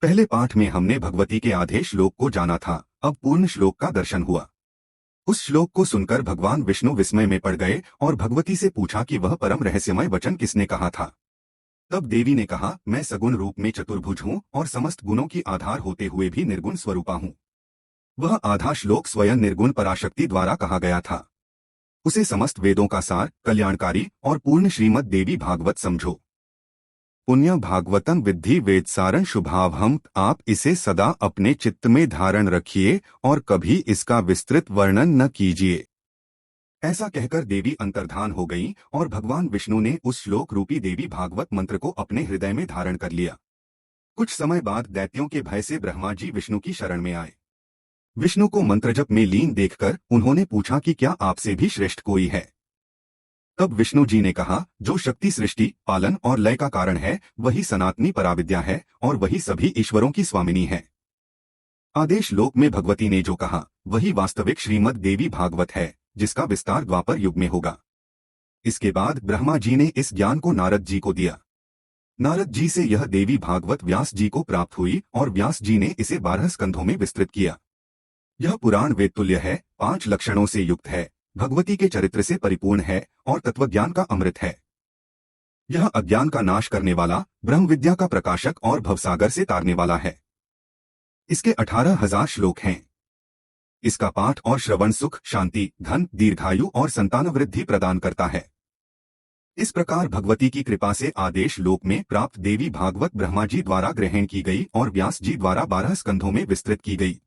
पहले पाठ में हमने भगवती के आधे श्लोक को जाना था, अब पूर्ण श्लोक का दर्शन हुआ। उस श्लोक को सुनकर भगवान विष्णु विस्मय में पड़ गए और भगवती से पूछा कि वह परम रहस्यमय वचन किसने कहा था। तब देवी ने कहा, मैं सगुण रूप में चतुर्भुज हूँ और समस्त गुणों की आधार होते हुए भी निर्गुण स्वरूपा हूँ। वह आधा श्लोक स्वयं निर्गुण पराशक्ति द्वारा कहा गया था। उसे समस्त वेदों का सार, कल्याणकारी और पूर्ण श्रीमद् देवी भागवत समझो। पुण्य भागवतम विद्धि वेदसारण शुभावहम। आप इसे सदा अपने चित्त में धारण रखिए और कभी इसका विस्तृत वर्णन न कीजिए। ऐसा कहकर देवी अंतर्धान हो गईं और भगवान विष्णु ने उस श्लोक रूपी देवी भागवत मंत्र को अपने हृदय में धारण कर लिया। कुछ समय बाद दैत्यों के भय से ब्रह्मा जी विष्णु की शरण में आए। विष्णु को मंत्रजप में लीन देखकर उन्होंने पूछा कि क्या आपसे भी श्रेष्ठ कोई है। तब विष्णु जी ने कहा, जो शक्ति सृष्टि, पालन और लय का कारण है, वही सनातनी पराविद्या है और वही सभी ईश्वरों की स्वामिनी है। आदेश लोक में भगवती ने जो कहा, वही वास्तविक श्रीमद् देवी भागवत है, जिसका विस्तार द्वापर युग में होगा। इसके बाद ब्रह्मा जी ने इस ज्ञान को नारद जी को दिया। नारद जी से यह देवी भागवत व्यास जी को प्राप्त हुई और व्यास जी ने इसे 12 स्कंधों में विस्तृत किया। यह पुराण वेदतुल्य है, 5 लक्षणों से युक्त है, भगवती के चरित्र से परिपूर्ण है और तत्वज्ञान का अमृत है। यह अज्ञान का नाश करने वाला, ब्रह्म विद्या का प्रकाशक और भवसागर से तारने वाला है। इसके 18,000 श्लोक हैं। इसका पाठ और श्रवण सुख, शांति, धन, दीर्घायु और संतान वृद्धि प्रदान करता है। इस प्रकार भगवती की कृपा से आदेश लोक में प्राप्त देवी भागवत ब्रह्मा जी द्वारा ग्रहण की गई और व्यास जी द्वारा 12 स्कंधों में विस्तृत की गई।